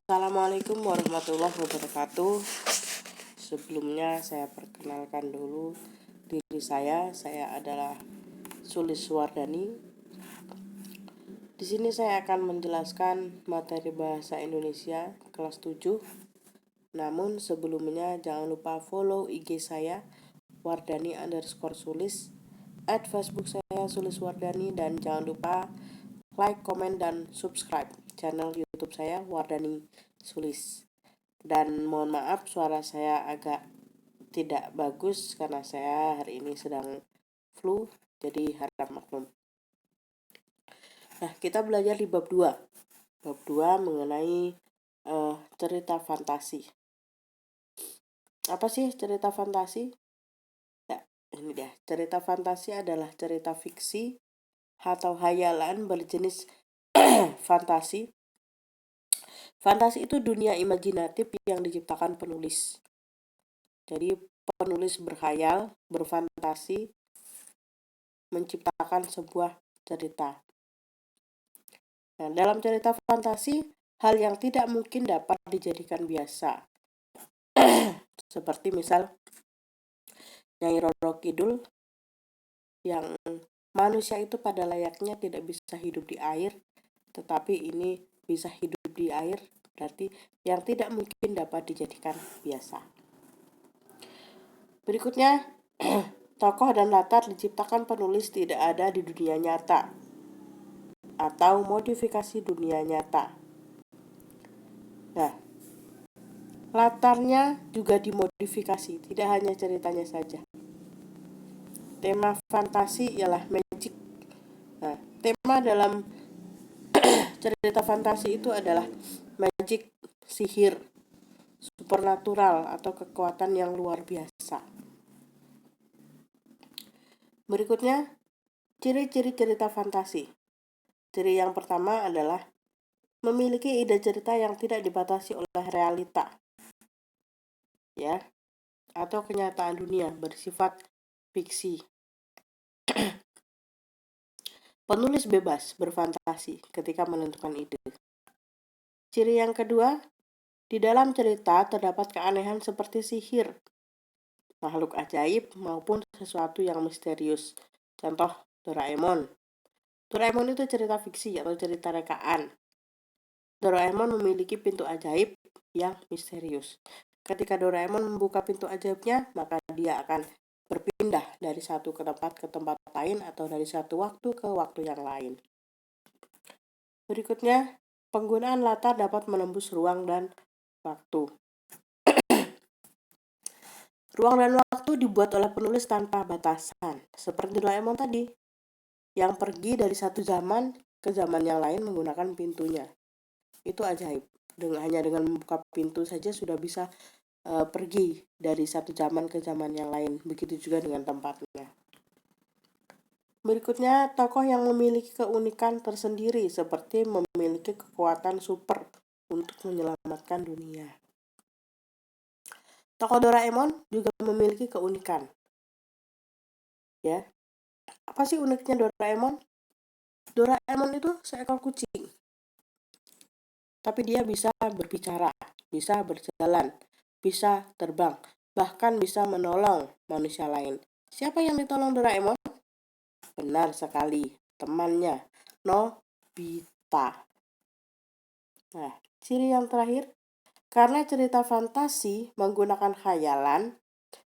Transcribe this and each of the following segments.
Assalamualaikum warahmatullahi wabarakatuh. Sebelumnya saya perkenalkan dulu diri saya adalah Suliswardani. Di sini saya akan menjelaskan materi bahasa Indonesia kelas 7. Namun sebelumnya jangan lupa follow IG saya Wardani_Sulis, @Facebook saya Suliswardani, dan jangan lupa like, komen, dan subscribe channel YouTube saya Wardani Sulis. Dan mohon maaf suara saya agak tidak bagus karena saya hari ini sedang flu, jadi harap maklum. Nah, kita belajar di bab 2. Bab 2 mengenai cerita fantasi. Apa sih cerita fantasi? Ya, ini dia. Cerita fantasi adalah cerita fiksi atau hayalan berjenis fantasi. Fantasi itu dunia imajinatif yang diciptakan penulis. Jadi penulis berkhayal, berfantasi, menciptakan sebuah cerita. Nah, dalam cerita fantasi, hal yang tidak mungkin dapat dijadikan biasa. Seperti misal Nyai Roro Kidul yang manusia itu pada layaknya tidak bisa hidup di air, tetapi ini bisa hidup di air, berarti yang tidak mungkin dapat dijadikan biasa. Berikutnya, tokoh dan latar diciptakan penulis tidak ada di dunia nyata atau modifikasi dunia nyata. Nah, latarnya juga dimodifikasi, tidak hanya ceritanya saja. Tema fantasi ialah magic. Nah, tema dalam cerita fantasi itu adalah magic, sihir, supernatural, atau kekuatan yang luar biasa. Berikutnya, ciri-ciri cerita fantasi. Ciri yang pertama adalah memiliki ide cerita yang tidak dibatasi oleh realita, ya, atau kenyataan dunia, bersifat fiksi. Penulis bebas berfantasi ketika menentukan ide. Ciri yang kedua, di dalam cerita terdapat keanehan seperti sihir, makhluk ajaib, maupun sesuatu yang misterius. Contoh, Doraemon. Doraemon itu cerita fiksi atau cerita rekaan. Doraemon memiliki pintu ajaib yang misterius. Ketika Doraemon membuka pintu ajaibnya, maka dia akan berpindah dari satu ke tempat lain atau dari satu waktu ke waktu yang lain. Berikutnya, penggunaan latar dapat menembus ruang dan waktu. Ruang dan waktu dibuat oleh penulis tanpa batasan, seperti Doraemon tadi, yang pergi dari satu zaman ke zaman yang lain menggunakan pintunya. Itu ajaib. Hanya dengan membuka pintu saja sudah bisa pergi dari satu zaman ke zaman yang lain. Begitu juga dengan tempatnya. Berikutnya, tokoh yang memiliki keunikan tersendiri seperti memiliki kekuatan super untuk menyelamatkan dunia. Tokoh Doraemon juga memiliki keunikan. Ya. Apa sih uniknya Doraemon? Doraemon itu seekor kucing. Tapi dia bisa berbicara, bisa berjalan, bisa terbang, bahkan bisa menolong manusia lain. Siapa yang ditolong Doraemon? Benar sekali, temannya, Nobita. Nah, ciri yang terakhir, karena cerita fantasi menggunakan khayalan,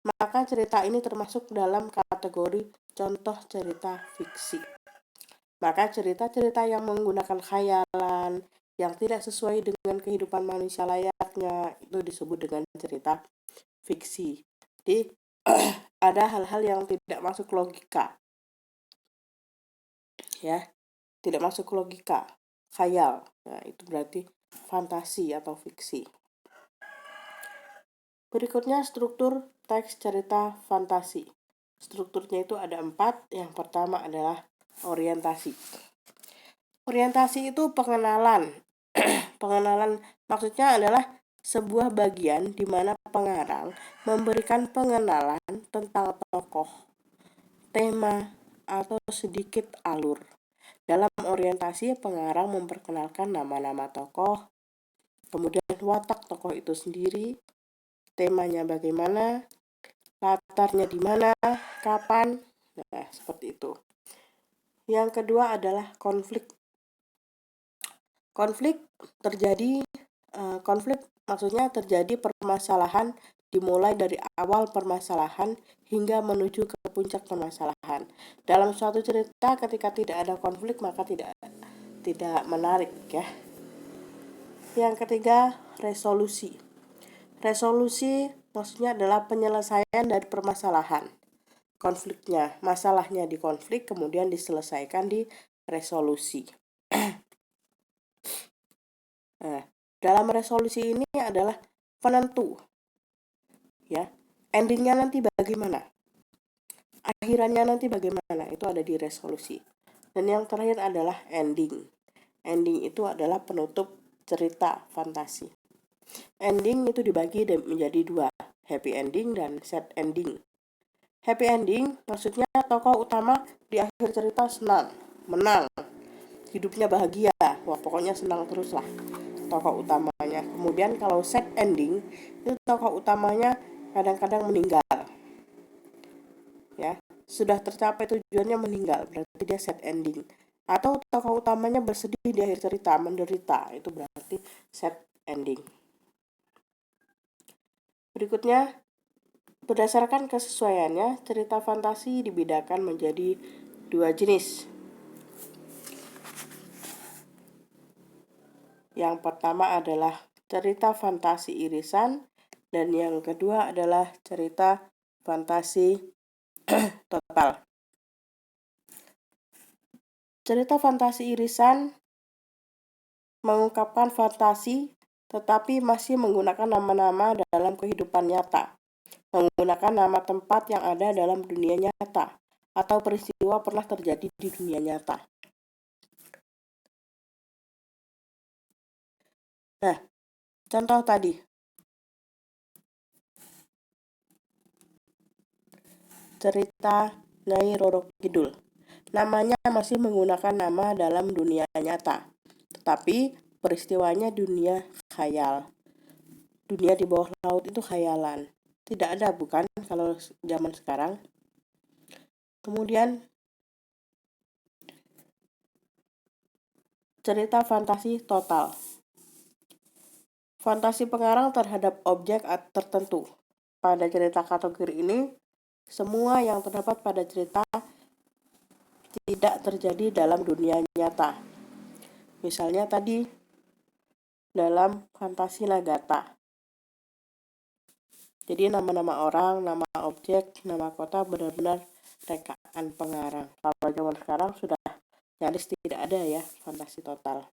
maka cerita ini termasuk dalam kategori contoh cerita fiksi. Maka cerita-cerita yang menggunakan khayalan, yang tidak sesuai dengan kehidupan manusia layaknya, itu disebut dengan cerita fiksi. Jadi, ada hal-hal yang tidak masuk logika. Ya, tidak masuk logika, khayal. Nah, itu berarti fantasi atau fiksi. Berikutnya struktur teks cerita fantasi. Strukturnya itu ada 4. Yang pertama adalah orientasi. Orientasi itu pengenalan. Pengenalan maksudnya adalah sebuah bagian di mana pengarang memberikan pengenalan tentang tokoh, tema, atau sedikit alur. Dalam orientasi, pengarang memperkenalkan nama-nama tokoh, kemudian watak tokoh itu sendiri, temanya bagaimana, latarnya di mana, kapan, nah seperti itu. Yang kedua adalah konflik. Konflik maksudnya terjadi permasalahan dimulai dari awal permasalahan hingga menuju ke puncak permasalahan. Dalam suatu cerita ketika tidak ada konflik maka tidak menarik ya. Yang ketiga, resolusi. Resolusi maksudnya adalah penyelesaian dari permasalahan. Konfliknya, masalahnya di konflik kemudian diselesaikan di resolusi. Nah, dalam resolusi ini adalah penentu. Ya. Endingnya nanti bagaimana? Akhirannya nanti bagaimana? Itu ada di resolusi. Dan yang terakhir adalah ending. Ending itu adalah penutup cerita fantasi. Ending itu dibagi menjadi dua, happy ending dan sad ending. Happy ending maksudnya tokoh utama di akhir cerita senang, menang, hidupnya bahagia, wah pokoknya senang terus lah tokoh utamanya. Kemudian kalau sad ending itu tokoh utamanya kadang-kadang meninggal, ya sudah tercapai tujuannya meninggal, berarti dia sad ending. Atau tokoh utamanya bersedih di akhir cerita, menderita, itu berarti sad ending. Berikutnya, berdasarkan kesesuaiannya, cerita fantasi dibedakan menjadi dua jenis. Yang pertama adalah cerita fantasi irisan dan yang kedua adalah cerita fantasi total. Cerita fantasi irisan mengungkapkan fantasi tetapi masih menggunakan nama-nama dalam kehidupan nyata, menggunakan nama tempat yang ada dalam dunia nyata atau peristiwa pernah terjadi di dunia nyata. Nah, contoh tadi, cerita Nyai Roro Kidul. Namanya masih menggunakan nama dalam dunia nyata, tetapi peristiwanya dunia khayal. Dunia di bawah laut itu khayalan. Tidak ada bukan kalau zaman sekarang. Kemudian cerita fantasi total. Fantasi pengarang terhadap objek tertentu. Pada cerita kategori ini, semua yang terdapat pada cerita tidak terjadi dalam dunia nyata. Misalnya tadi dalam fantasi Nagata. Jadi nama-nama orang, nama objek, nama kota benar-benar rekaan pengarang. Kalau zaman sekarang sudah nyaris tidak ada ya fantasi total.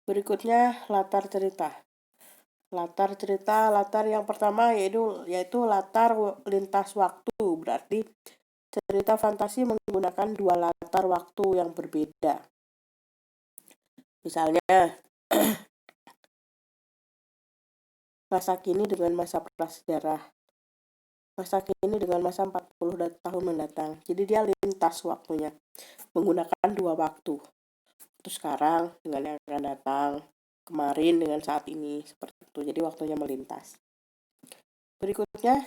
Berikutnya latar cerita. Latar yang pertama yaitu latar lintas waktu. Berarti cerita fantasi menggunakan dua latar waktu yang berbeda. Misalnya masa kini dengan masa prasejarah, masa kini dengan masa 40 tahun mendatang. Jadi dia lintas waktunya, menggunakan dua waktu. Itu sekarang dengan yang akan datang, kemarin dengan saat ini, seperti itu. Jadi waktunya melintas. Berikutnya,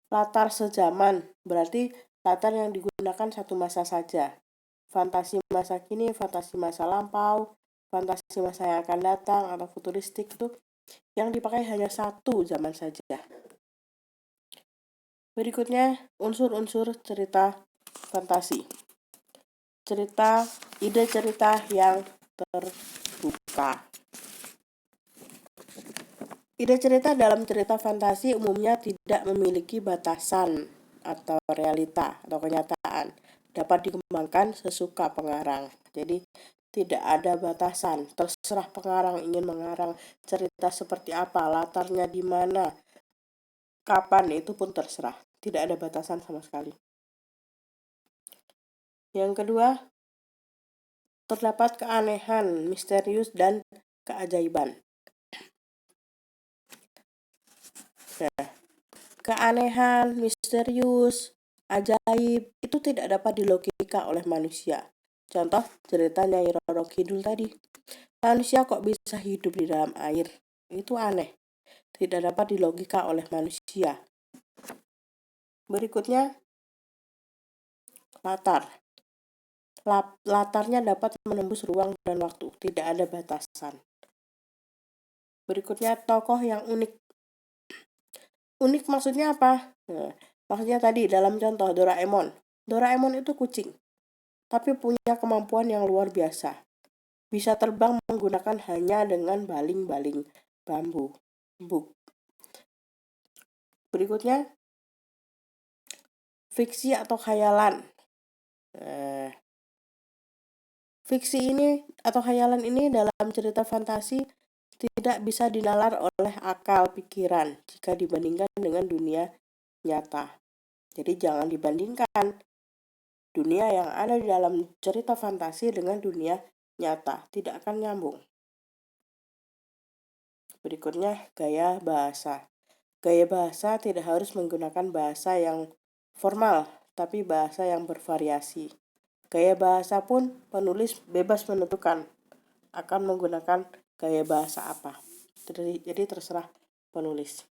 latar sezaman, berarti latar yang digunakan satu masa saja. Fantasi masa kini, fantasi masa lampau, fantasi masa yang akan datang, atau futuristik itu yang dipakai hanya satu zaman saja. Berikutnya, unsur-unsur cerita fantasi. Ide cerita yang terbuka. Ide cerita dalam cerita fantasi umumnya tidak memiliki batasan atau realita atau kenyataan. Dapat dikembangkan sesuka pengarang. Jadi tidak ada batasan. Terserah pengarang ingin mengarang cerita seperti apa, latarnya di mana, kapan, itu pun terserah. Tidak ada batasan sama sekali. Yang kedua, terdapat keanehan, misterius, dan keajaiban. Nah, keanehan, misterius, ajaib itu tidak dapat dilogika oleh manusia. Contoh cerita Nyai Roro Kidul tadi. Manusia kok bisa hidup di dalam air? Itu aneh. Tidak dapat dilogika oleh manusia. Berikutnya, latar. Latarnya dapat menembus ruang dan waktu, tidak ada batasan. Berikutnya, tokoh yang unik. Unik maksudnya apa? Nah, maksudnya tadi dalam contoh Doraemon. Doraemon itu kucing, tapi punya kemampuan yang luar biasa. Bisa terbang menggunakan hanya dengan baling-baling bambu. Berikutnya, fiksi atau khayalan. Fiksi ini atau khayalan ini dalam cerita fantasi tidak bisa dinalar oleh akal pikiran jika dibandingkan dengan dunia nyata. Jadi jangan dibandingkan dunia yang ada di dalam cerita fantasi dengan dunia nyata, tidak akan nyambung. Berikutnya, gaya bahasa. Gaya bahasa tidak harus menggunakan bahasa yang formal, tapi bahasa yang bervariasi. Gaya bahasa pun penulis bebas menentukan akan menggunakan gaya bahasa apa. Jadi terserah penulis.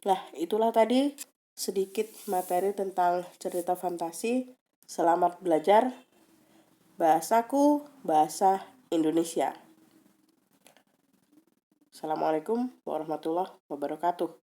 Nah, itulah tadi sedikit materi tentang cerita fantasi. Selamat belajar bahasaku, bahasa Indonesia. Assalamualaikum warahmatullahi wabarakatuh.